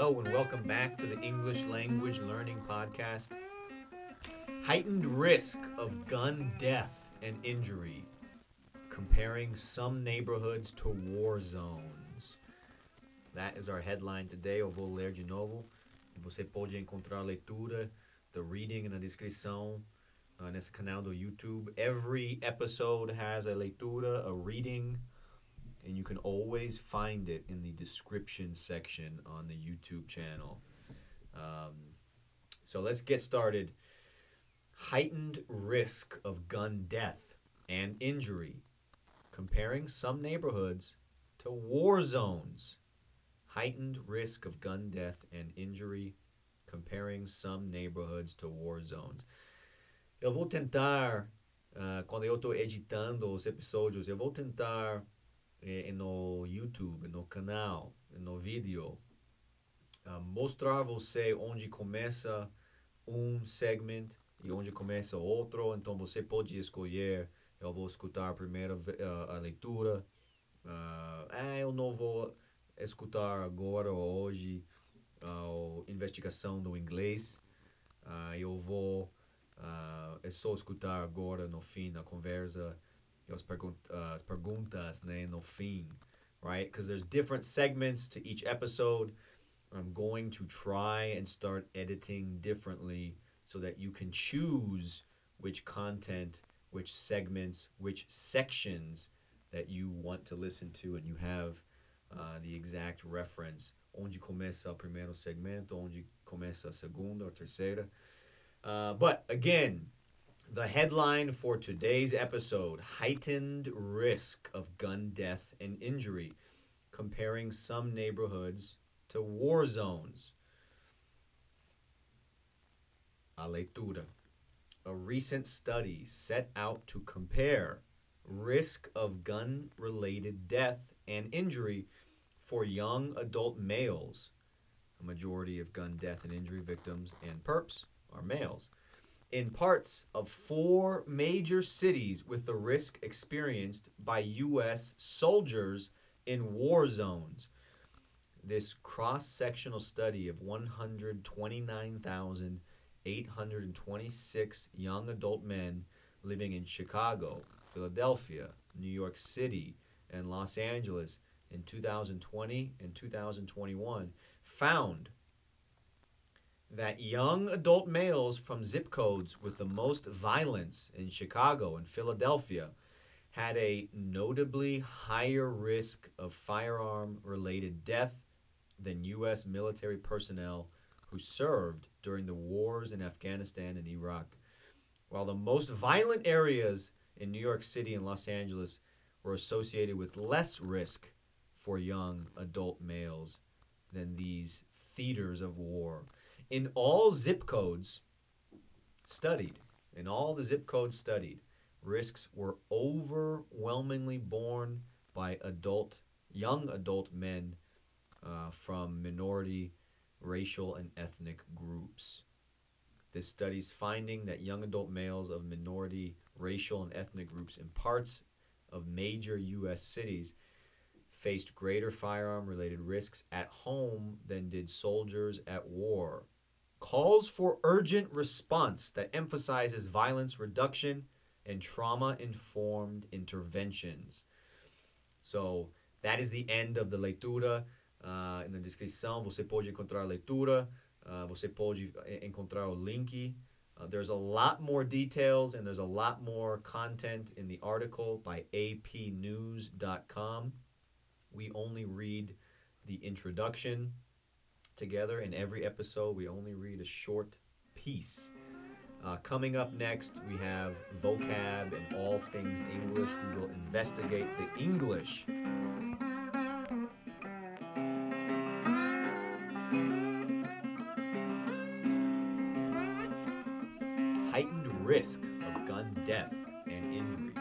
Hello and welcome back to the English Language Learning Podcast. Heightened risk of gun death and injury, comparing some neighborhoods to war zones. That is our headline today. Eu vou ler de novo. Você pode encontrar a leitura, the reading na descrição, nesse canal do YouTube. Every episode has a leitura, a reading, and you can always find it in the description section on the YouTube channel. So let's get started. Heightened risk of gun death and injury, comparing some neighborhoods to war zones. Heightened risk of gun death and injury, comparing some neighborhoods to war zones. Eu vou tentar, quando eu estou editando os episódios, eu vou tentar no YouTube, no canal, no vídeo, mostrar você onde começa um segment e onde começa outro. Então você pode escolher. Eu vou escutar primeiro a leitura. Eu não vou escutar agora ou hoje a investigação do inglês. Eu vou só escutar agora no fim da conversa as perguntas, né, no fim, right? Because there's different segments to each episode. I'm going to try and start editing differently so that you can choose which content, which segments, which sections that you want to listen to, and you have the exact reference. Onde começa o primeiro segmento, onde começa a segunda ou terceira. But again, the headline for today's episode, Heightened Risk of Gun Death and Injury, comparing some neighborhoods to war zones. A leitura. A recent study set out to compare risk of gun-related death and injury for young adult males. A majority of gun death and injury victims and perps are males. In parts of 4 major cities with the risk experienced by U.S. soldiers in war zones. This cross-sectional study of 129,826 young adult men living in Chicago, Philadelphia, New York City, and Los Angeles in 2020 and 2021 found that young adult males from zip codes with the most violence in Chicago and Philadelphia had a notably higher risk of firearm-related death than U.S. military personnel who served during the wars in Afghanistan and Iraq. While the most violent areas in New York City and Los Angeles were associated with less risk for young adult males than these theaters of war. In all the zip codes studied, risks were overwhelmingly borne by young adult men from minority, racial, and ethnic groups. This study's finding that young adult males of minority, racial, and ethnic groups in parts of major U.S. cities faced greater firearm-related risks at home than did soldiers at war. Calls for urgent response that emphasizes violence reduction and trauma-informed interventions. So that is the end of the leitura. Na descrição você pode encontrar a leitura. Você pode encontrar o link. There's a lot more details and there's a lot more content in the article by apnews.com. We only read the introduction together. In every episode, we only read a short piece. Coming up next, we have vocab and all things English. We will investigate the English. Heightened risk of gun death and injury,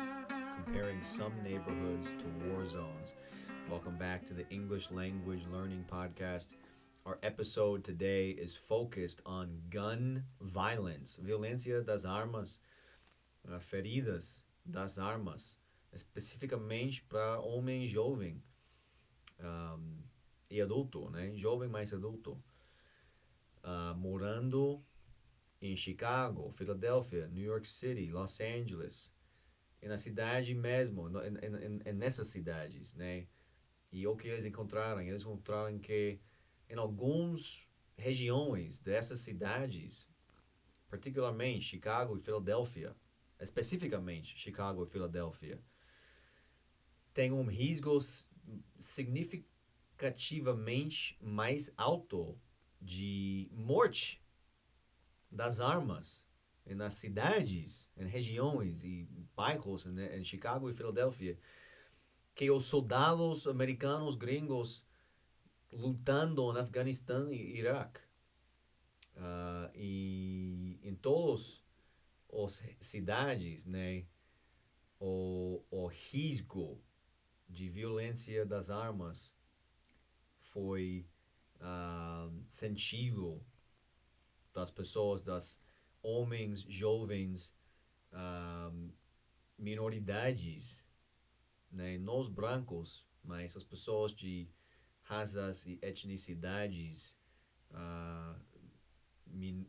comparing some neighborhoods to war zones. Welcome back to the English Language Learning Podcast. Our episode today is focused on gun violence, violência das armas, feridas das armas, especificamente para homem jovem e adulto, né? Jovem mais adulto. morando em Chicago, Filadélfia, New York City, Los Angeles, e na cidade mesmo, nessas cidades, né? E o que eles encontraram? Eles encontraram que em algumas regiões dessas cidades, particularmente Chicago e Filadélfia, especificamente Chicago e Filadélfia, tem um risco significativamente mais alto de morte das armas nas cidades, em regiões e bairros em Chicago e Filadélfia, que os soldados americanos gringos lutando no Afeganistão e Iraque. E em todas as cidades, né, o risco de violência das armas foi sentido das pessoas, das homens jovens, minoridades, né, nos brancos, mas as pessoas de raças e etnicidades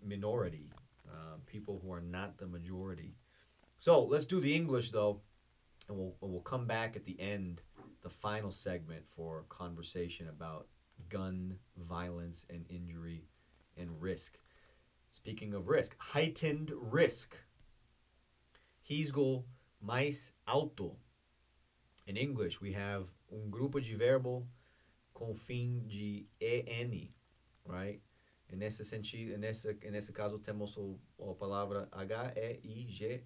minority, people who are not the majority. So let's do the English though, and we'll come back at the end, the final segment for conversation about gun violence and injury and risk. Speaking of risk, heightened risk. Risco mais alto. In English, we have grupo de verbo com fim de en, right? Nesse sentido, nesse caso, temos a palavra H-E-I-G-H-T-E-N,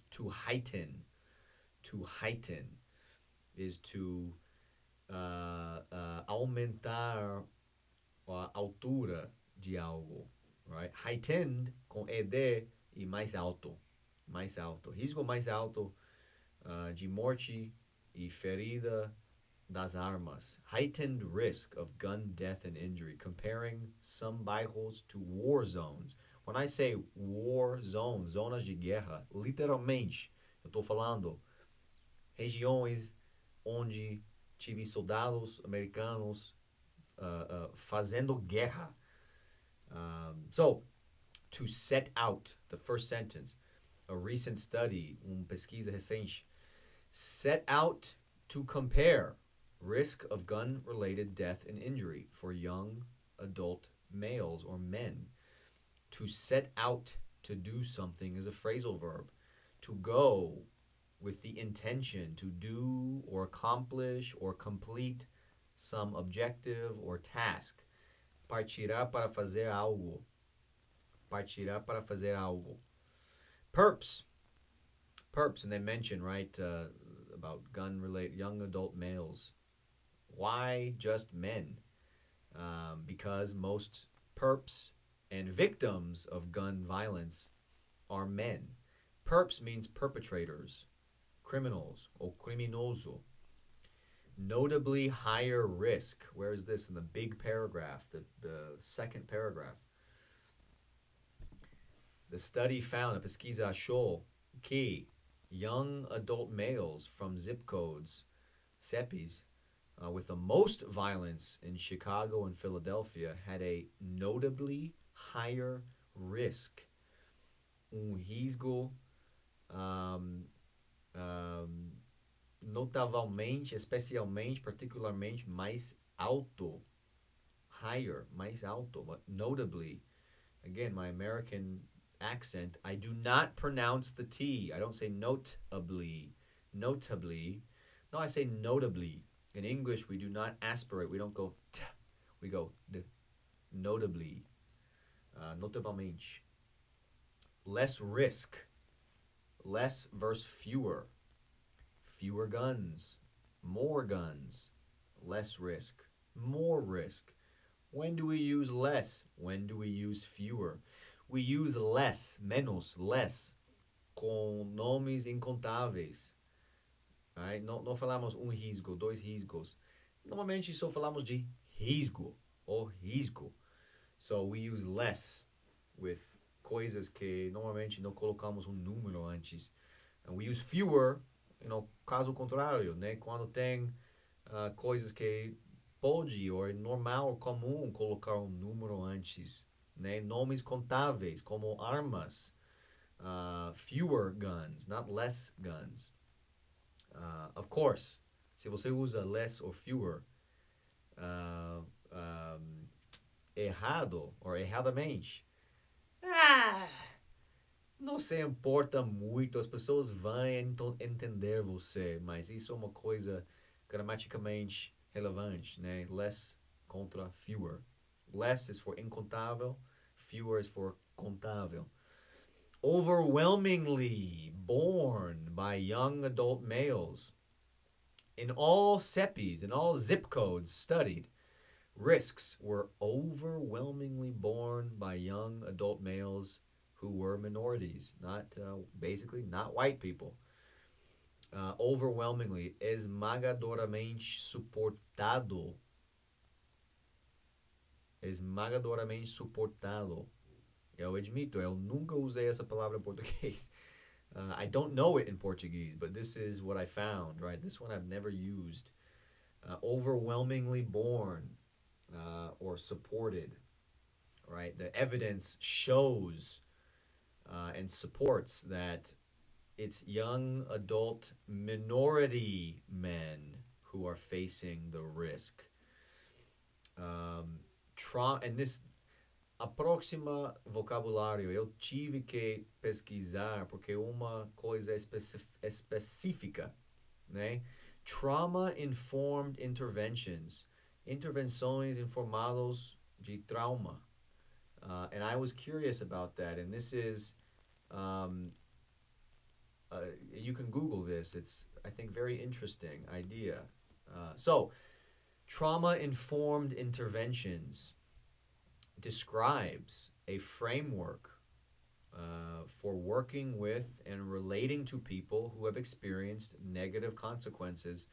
to heighten. To heighten is to aumentar a altura de algo, right? Heightened com ed e mais alto. Mais alto. Risco mais alto de morte e ferida das armas. Heightened risk of gun death and injury, comparing some bairros to war zones. When I say war zones, zonas de guerra, literalmente, eu estou falando regiões onde tive soldados americanos fazendo guerra. So, to set out, the first sentence, a recent study, pesquisa recente, set out to compare risk of gun-related death and injury for young adult males or men. To set out to do something is a phrasal verb. To go with the intention to do or accomplish or complete some objective or task. Partirá para fazer algo. Partirá para fazer algo. Perps. Perps, and they mention, right, about gun-related young adult males. Why just men? Because most perps and victims of gun violence are men. Perps means perpetrators, criminals, or criminoso. Notably higher risk. Where is this in the big paragraph, the second paragraph? The study found, a pesquisa achou, que young adult males from zip codes, CEPIs, with the most violence in Chicago and Philadelphia had a notably higher risk. Risco notavelmente, especialmente, particularmente mais alto. Higher, mais alto, but notably. Again, my American accent, I do not pronounce the T. I don't say notably. Notably. No, I say notably. In English, we do not aspirate. We don't go t. We go d. Notably. Notavelmente. Less risk. Less versus fewer. Fewer guns. More guns. Less risk. More risk. When do we use less? When do we use fewer? We use less, menos, less, com nomes incontáveis. Right? Não falamos risco, dois riscos. Normalmente só falamos de risco ou risco. So we use less with coisas que normalmente não colocamos número antes. And we use fewer, caso contrário, né? Quando tem coisas que pode, ou é normal, ou comum colocar um número antes, né? Nomes contáveis, como armas. Fewer guns, not less guns. Of course, se você usa less or fewer, uh, um, errado ou erradamente, ah, não se importa muito, as pessoas vão entender você, mas isso é uma coisa gramaticalmente relevante, né? Less contra fewer. Less is for incontável, fewer is for contável. Overwhelmingly borne by young adult males. In all CEPIs, in all zip codes studied, risks were overwhelmingly borne by young adult males who were minorities, not basically not white people. Overwhelmingly, esmagadoramente suportado. Esmagadoramente suportado. Eu admito, eu nunca usei essa palavra em português. I don't know it in Portuguese, but this is what I found, right? This one I've never used. Overwhelmingly borne or supported, right? The evidence shows and supports that it's young adult minority men who are facing the risk. And this a próxima vocabulário eu tive que pesquisar porque uma coisa específica, né? Trauma-informed interventions, intervenções informadas de trauma. And I was curious about that, and this is, you can Google this. It's, I think, very interesting idea. So, trauma-informed interventions describes a framework for working with and relating to people who have experienced negative consequences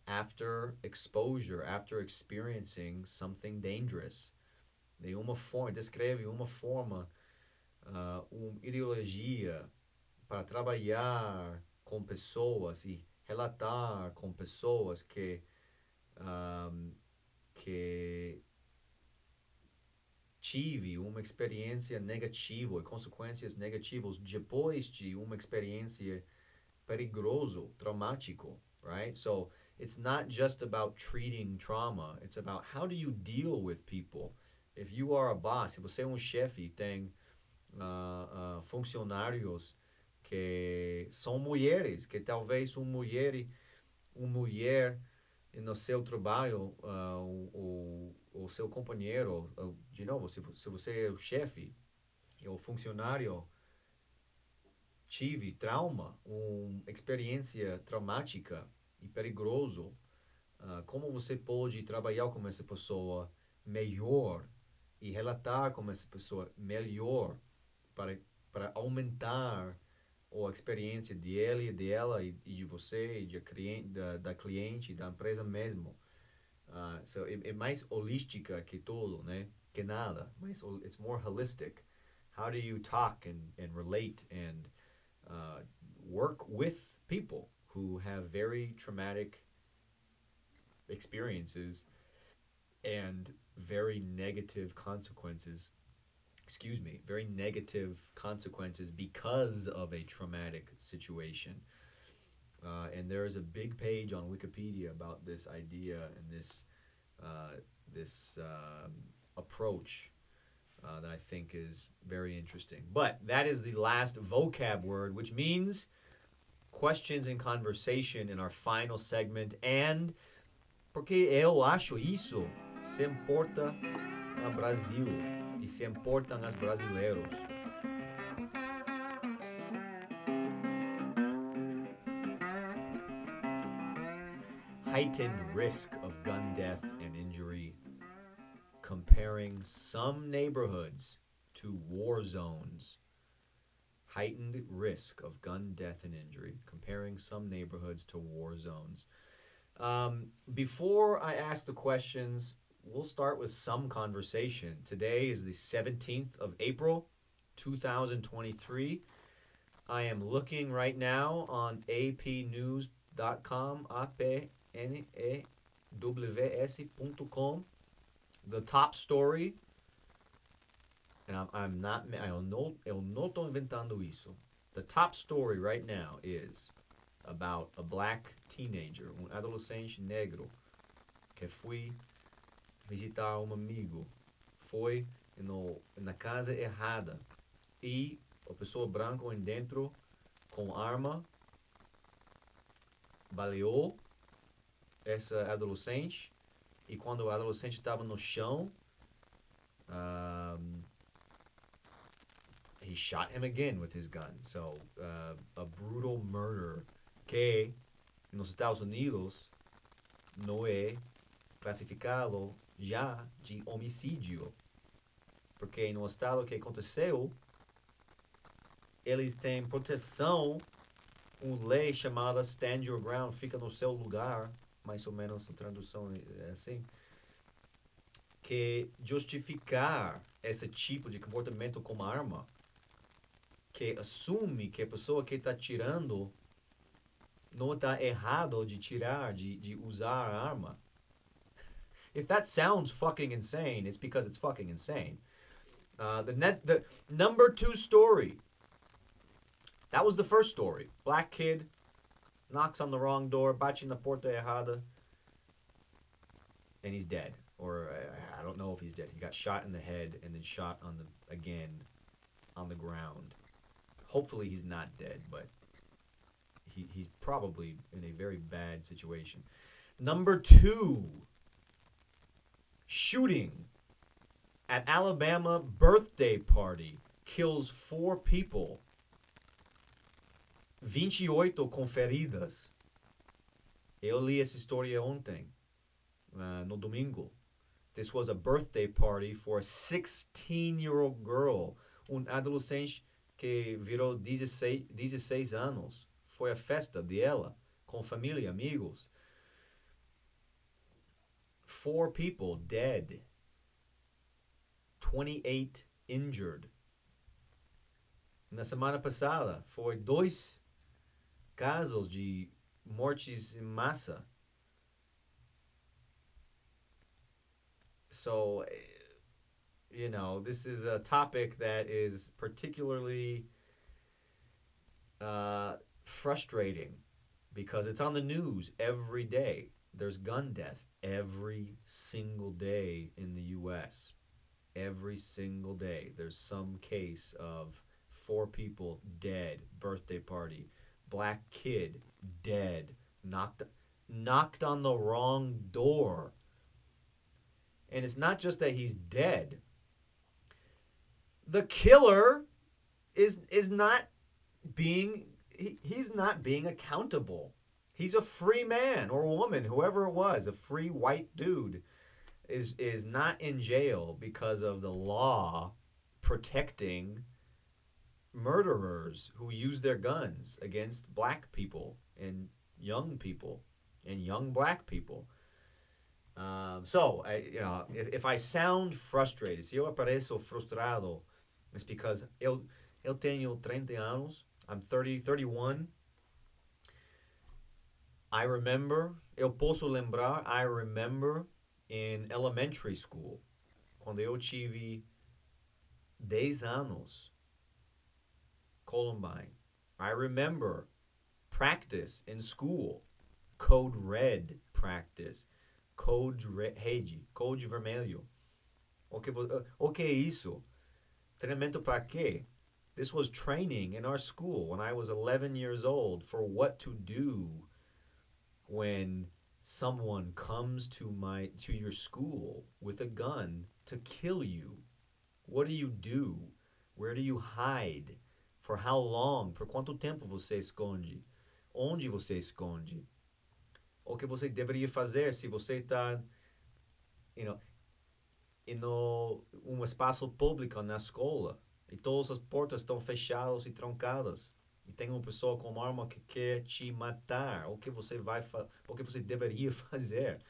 after exposure, after experiencing something dangerous. Descreve uma forma, uma ideologia para trabalhar com pessoas e relatar com pessoas que tive uma experiência negativa e consequências negativas depois de uma experiência perigoso, traumático, right? So it's not just about treating trauma, it's about how do you deal with people. If you are a boss, se você é um chefe e tem funcionários que são mulheres, que talvez uma mulher no seu trabalho, o seu companheiro, de novo, se você é o chefe, o funcionário tive trauma, uma experiência traumática e perigoso, como você pode trabalhar com essa pessoa melhor e relatar com essa pessoa melhor para aumentar a experiência dele, dela e de você, e da cliente, da empresa mesmo. So é mais holística que tudo, né? Que nada. It's more holistic. How do you talk and relate and work with people who have very traumatic experiences and very negative consequences? Very negative consequences because of a traumatic situation. And there is a big page on Wikipedia about this idea and this approach that I think is very interesting. But that is the last vocab word, which means questions and conversation in our final segment. And porque eu acho isso se importa a Brasil e se importam as brasileiros. Heightened risk of gun death and injury, comparing some neighborhoods to war zones. Heightened risk of gun death and injury, comparing some neighborhoods to war zones. Before I ask the questions, we'll start with some conversation. Today is the 17th of April, 2023. I am looking right now on apnews.com, APNE, ws.com. The top story, and I'm not, eu não tô inventando isso. The top story right now is about a black teenager, um adolescente negro, que foi visitar um amigo. Foi na casa errada. E a pessoa branca dentro com arma baleou essa adolescente. E quando o adolescente estava no chão, he shot him again with his gun. So, a brutal murder que nos Estados Unidos não é classificado já de homicídio. Porque no estado que aconteceu, eles têm proteção, uma lei chamada Stand Your Ground, fica no seu lugar, mais ou menos a tradução é assim, que justificar esse tipo de comportamento com arma, que assume que a pessoa que está tirando não está errado de tirar, de usar a arma. If that sounds fucking insane, it's because it's fucking insane. The number 2 story. That was the first story. Black kid knocks on the wrong door, bate na porta errada, and he's dead. Or I don't know if he's dead. He got shot in the head and then shot again on the ground. Hopefully he's not dead, but he's probably in a very bad situation. Number 2, shooting at Alabama birthday party kills 4 people. 28 com feridas. Eu li essa história ontem, no domingo. This was a birthday party for a 16-year-old girl. Adolescente que virou 16 anos. Foi a festa dela, com família, amigos. 4 people dead. 28 injured. Na semana passada, foi 2 casos de mortes em massa. So, this is a topic that is particularly frustrating because it's on the news every day. There's gun death every single day in the U.S. Every single day. There's some case of 4 people dead, birthday party, black kid dead, knocked on the wrong door. And it's not just that he's dead. The killer is not being he's not being accountable. He's a free man or woman, whoever it was, a free white dude is not in jail because of the law protecting murderers who use their guns against black people and young black people. So, if I sound frustrated, se eu apareço frustrado, it's because eu tenho 30 anos. I'm 31. I remember in elementary school, quando eu tive 10 anos, Columbine. I remember practice in school, Code Red practice, Code Rede, Code Vermelho. O que é isso? Treinamento para quê? This was training in our school when I was 11 years old for what to do when someone comes to your school with a gun to kill you. What do you do? Where do you hide? For how long? Por quanto tempo você esconde? Onde você esconde? O que você deveria fazer se você está, em um espaço público na escola e todas as portas estão fechadas e trancadas e tem uma pessoa com arma que quer te matar? O que você deveria fazer?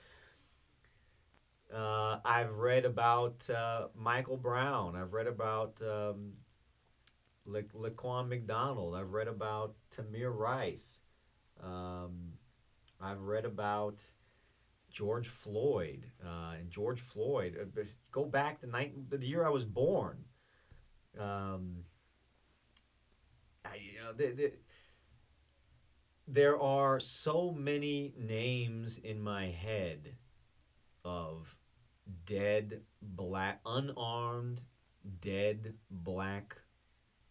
I've read about Michael Brown. I've read about Laquan McDonald. I've read about Tamir Rice. I've read about George Floyd. And George Floyd, go back to the year I was born. Um, there are so many names in my head of dead black, unarmed, dead black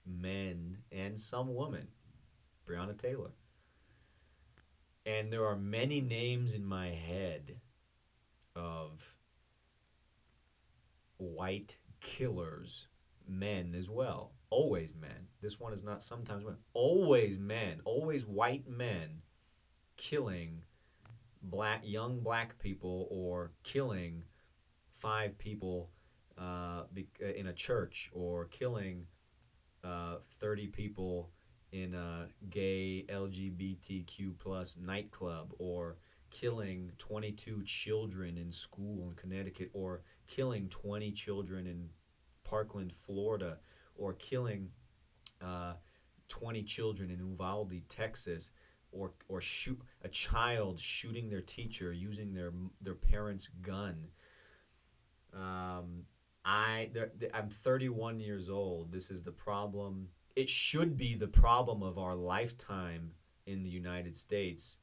men and some women. Breonna Taylor. And there are many names in my head of white killers, men as well. Always men. This one is not sometimes women. Always men. Always white men killing young black people or killing 5 people in a church or killing 30 people in a gay LGBTQ plus nightclub or killing 22 children in school in Connecticut or killing 20 children in Parkland, Florida or killing 20 children in Uvalde, Texas or shoot a child shooting their teacher using their parents' gun. I'm 31 years old. This is the problem. It should be the problem of our lifetime in the United States,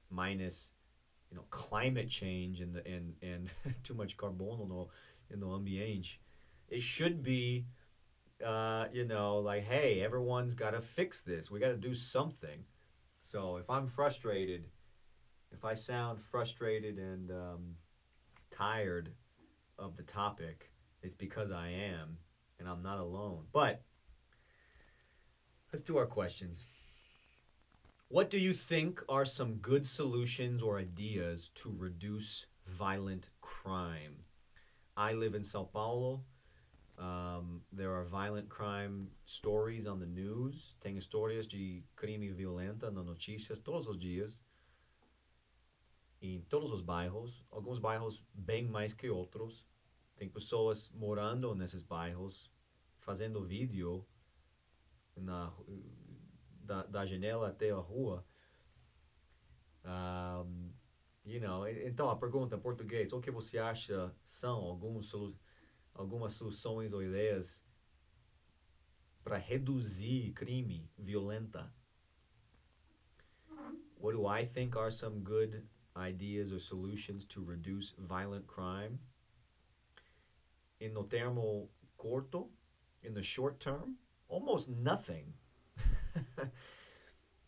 minus climate change and too much carbono no ambiente. It should be like, hey, everyone's got to fix this. We got to do something. So if I'm frustrated, if I sound frustrated and tired of the topic, it's because I am, and I'm not alone. But let's do our questions. What do you think are some good solutions or ideas to reduce violent crime? I live in Sao Paulo. There are violent crime stories on the news. Tem histórias de crime violenta nas notícias todos os dias. Em todos os bairros. Alguns bairros bem mais que outros. Tem pessoas morando nesses bairros, fazendo vídeo da janela até a rua. Então a pergunta em português, o que você acha são algumas soluções ou ideias para reduzir crime violenta? What do I think are some good ideas or solutions to reduce violent crime? In no termo corto, in the short term, almost nothing.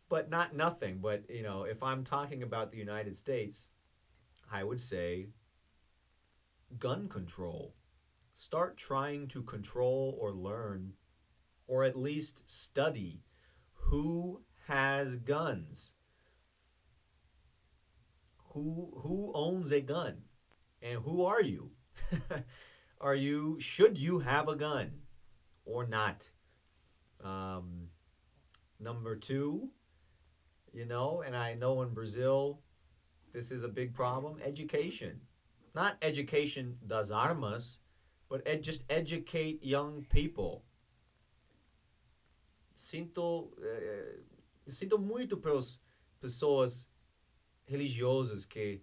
But not nothing, but if I'm talking about the United States, I would say gun control. Start trying to control or learn or at least study who has guns. Who owns a gun? And who are you? Should you have a gun or not? Number 2, and I know in Brazil, this is a big problem, education. Not education das armas, but just educate young people. Sinto muito pelas pessoas religiosas que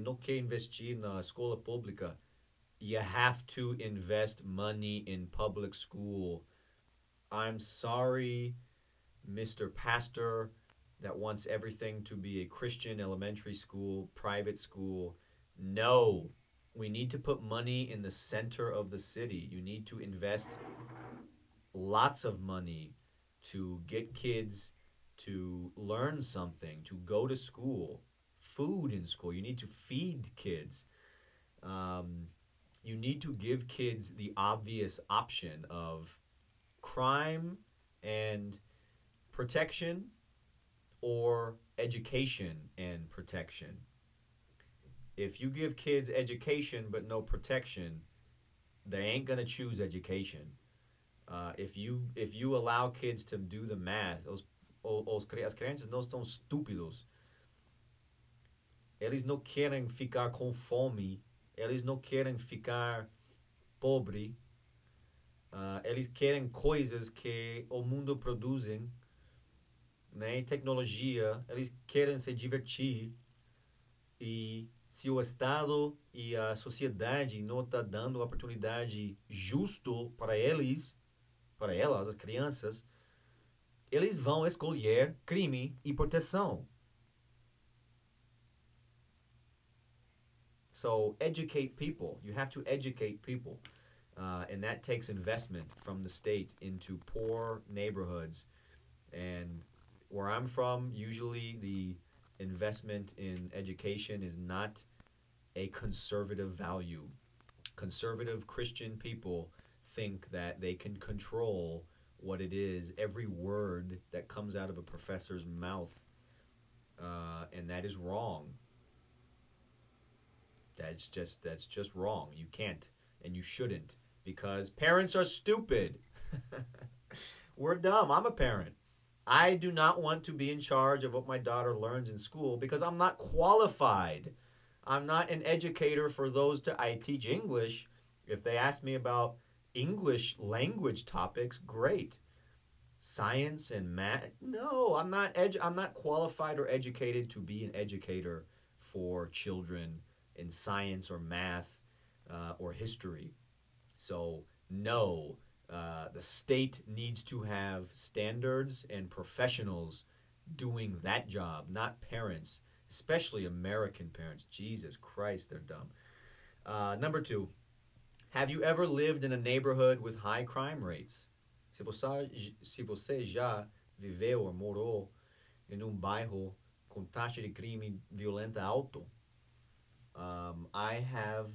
não quer investir na escola pública. You have to invest money in public school. I'm sorry, Mr. Pastor, that wants everything to be a Christian elementary school, private school. No, we need to put money in the center of the city. You need to invest lots of money to get kids to learn something, to go to school, food in school. You need to feed kids. You need to give kids the obvious option of crime and protection or education and protection. If you give kids education but no protection, they ain't gonna choose education. If you allow kids to do the math, as crianças não estão estúpidos. Eles não querem ficar com fome. Eles não querem ficar pobre. Eles querem coisas que o mundo produzem, né? Tecnologia. Eles querem se divertir. E se o Estado e a sociedade não está dando oportunidade justo para eles, para elas, as crianças, eles vão escolher crime e proteção. So educate people. You have to educate people. And that takes investment from the state into poor neighborhoods. And where I'm from, usually the investment in education is not a conservative value. Conservative Christian people think that they can control what it is, every word that comes out of a professor's mouth, and that is wrong. That's just wrong. You can't, and you shouldn't, because parents are stupid. We're dumb. I'm a parent. I do not want to be in charge of what my daughter learns in school because I'm not qualified. I'm not an educator for those to I teach English. If they ask me about English language topics, great. Science and math? No, I'm not qualified or educated to be an educator for children in science or math or history. So, no, the state needs to have standards and professionals doing that job, not parents, especially American parents. Jesus Christ, they're dumb. Number two, have you ever lived in a neighborhood with high crime rates? Se você já viveu ou morou em um bairro com taxa de crime violenta alto, I have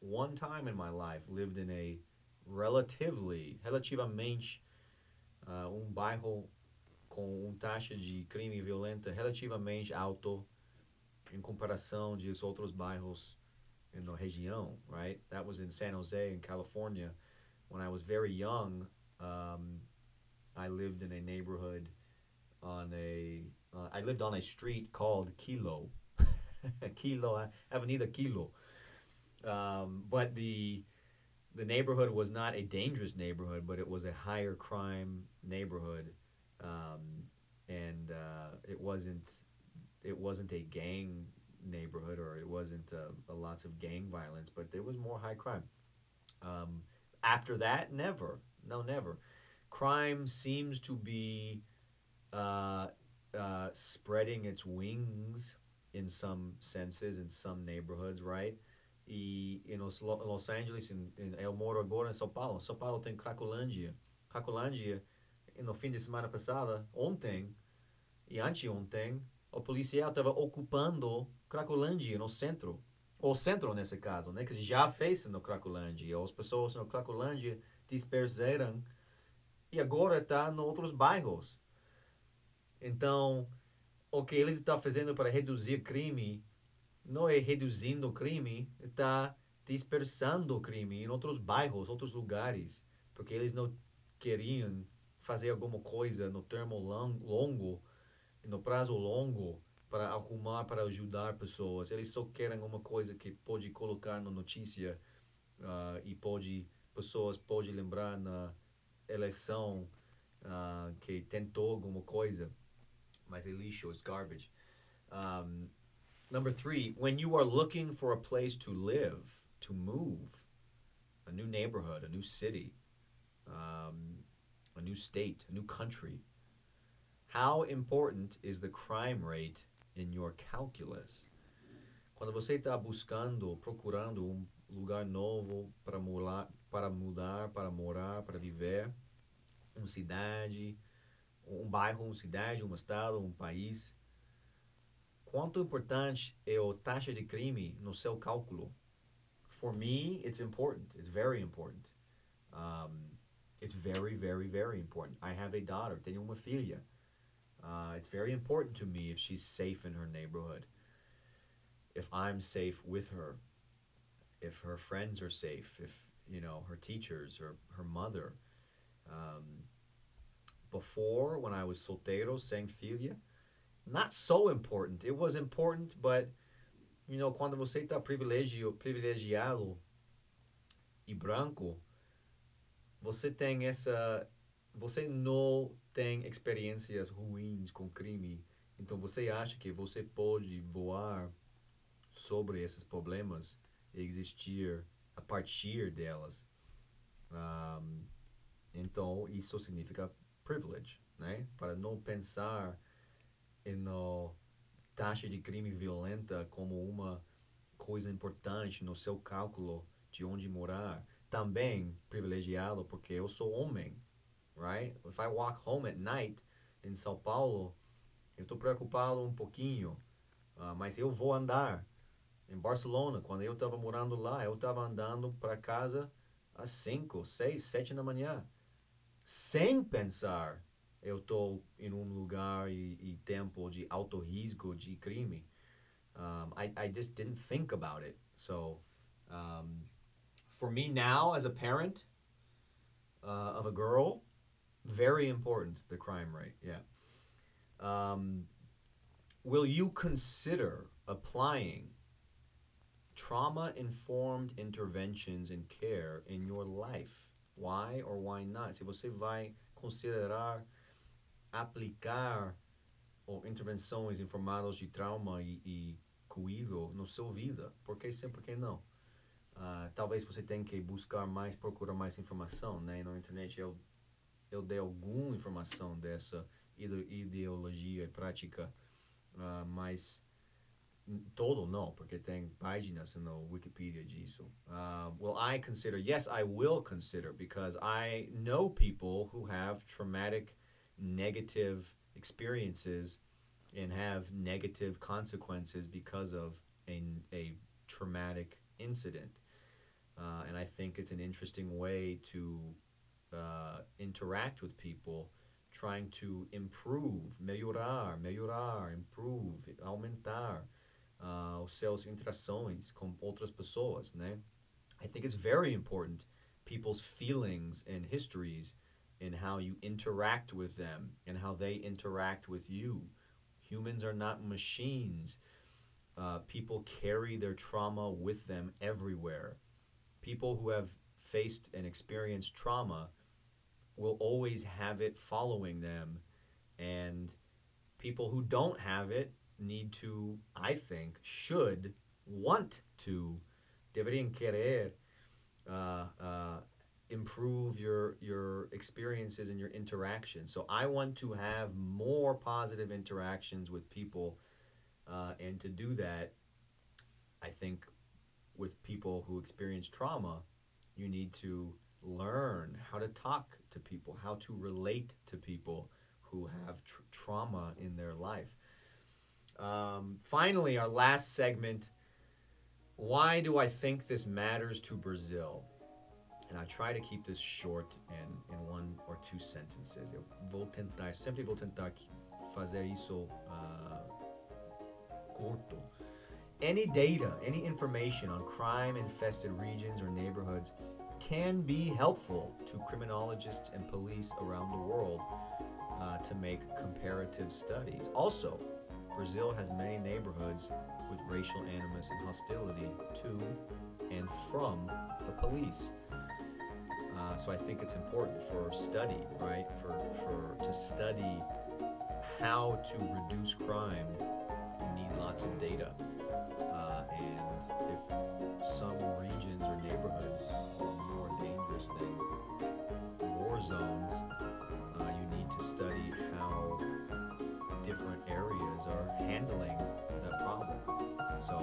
one time in my life lived in a relativamente, bairro com taxa de crime violenta relativamente alto em comparação de outros bairros in the região, right? That was in San Jose in California. When I was very young, I lived in a neighborhood I lived on a street called Kilo. Kilo, Avenida Kilo. But the neighborhood was not a dangerous neighborhood, but it was a higher crime neighborhood, and it wasn't a gang neighborhood, or it wasn't lots of gang violence, but there was more high crime. Um, After that, never, no, never. Crime seems to be uh, spreading its wings in some senses in some neighborhoods, right? E em Los Angeles, eu moro agora em São Paulo. São Paulo tem Cracolândia. Cracolândia, no fim de semana passada, ontem e anteontem, o policial estava ocupando Cracolândia no centro. O centro, nesse caso, né? Que já fez no Cracolândia. As pessoas no Cracolândia dispersaram e agora está em outros bairros. Então, o que eles estão fazendo para reduzir crime não é reduzindo o crime, está dispersando o crime em outros bairros, outros lugares, porque eles não queriam fazer alguma coisa no termo longo, no prazo longo, para arrumar, para ajudar pessoas. Eles só querem uma coisa que pode colocar na notícia e pessoas podem lembrar na eleição que tentou alguma coisa, mas é lixo, it's garbage. Um, Number three, when you are looking for a place to live, to move, a new neighborhood, a new city, a new state, a new country, how important is the crime rate in your calculus? Quando você está procurando lugar novo para mudar, para morar, para viver, uma cidade, um bairro, uma cidade, um estado, um país, quanto importante é a taxa de crime no seu cálculo? For me, it's important. It's very important. It's very, very, very important. I have a daughter. Tenho uma filha. It's very important to me if she's safe in her neighborhood, if I'm safe with her, if her friends are safe, if, her teachers or her mother. Before, when I was solteiro, sem filha, not so important. It was important, but, quando você está privilegiado e branco, você tem você não tem experiências ruins com crime. Então você acha que você pode voar sobre esses problemas existir a partir delas. Um, então, isso significa privilege, né? Para não pensar na taxa de crime violenta como uma coisa importante no seu cálculo de onde morar. Também privilegiado porque eu sou homem, right? If I walk home at night em São Paulo, eu estou preocupado um pouquinho, mas eu vou andar. Em Barcelona, quando eu estava morando lá, eu estava andando para casa às 5, 6, 7 da manhã, sem pensar eu estou em um lugar e tempo de alto risco de crime. I just didn't think about it. So, for me now, as a parent of a girl, very important, the crime rate, yeah. Will you consider applying trauma-informed interventions and care in your life? Why or why not? Se você vai considerar aplicar intervenções informadas de trauma e cuidado no seu vida, por que sim, por que não? Talvez você tenha que buscar mais, procurar mais informação, né? Na internet eu dei alguma informação dessa ideologia e prática, mas todo não, porque tem páginas no Wikipedia disso. Will I consider? Yes, I will consider, because I know people who have traumatic, negative experiences and have negative consequences because of a traumatic incident. And I think it's an interesting way to interact with people, trying to improve, melhorar, improve, aumentar os seus interações com outras pessoas, né? I think it's very important, people's feelings and histories and how you interact with them and how they interact with you. Humans are not machines. People carry their trauma with them everywhere. People who have faced and experienced trauma will always have it following them, and people who don't have it need to, I think, should want to, deberían querer improve your experiences and your interactions. So I want to have more positive interactions with people, and to do that, I think with people who experience trauma, you need to learn how to talk to people, how to relate to people who have trauma in their life. Finally, our last segment, why do I think this matters to Brazil? And I try to keep this short and in one or two sentences. Eu sempre vou tentar fazer isso curto. Any data, any information on crime-infested regions or neighborhoods can be helpful to criminologists and police around the world to make comparative studies. Also, Brazil has many neighborhoods with racial animus and hostility to and from the police. So I think it's important for study, right? To study how to reduce crime, you need lots of data. And if some regions or neighborhoods are more dangerous than war zones, you need to study how different areas are handling that problem. So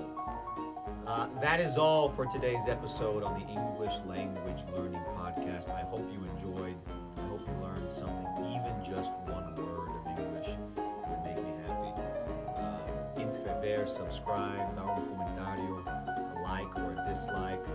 that is all for today's episode on the English Language Learning Podcast. I hope you enjoyed. I hope you learned something, even just one word of English. It would make me happy. Inscrever, subscribe, dar comentário, a like or a dislike.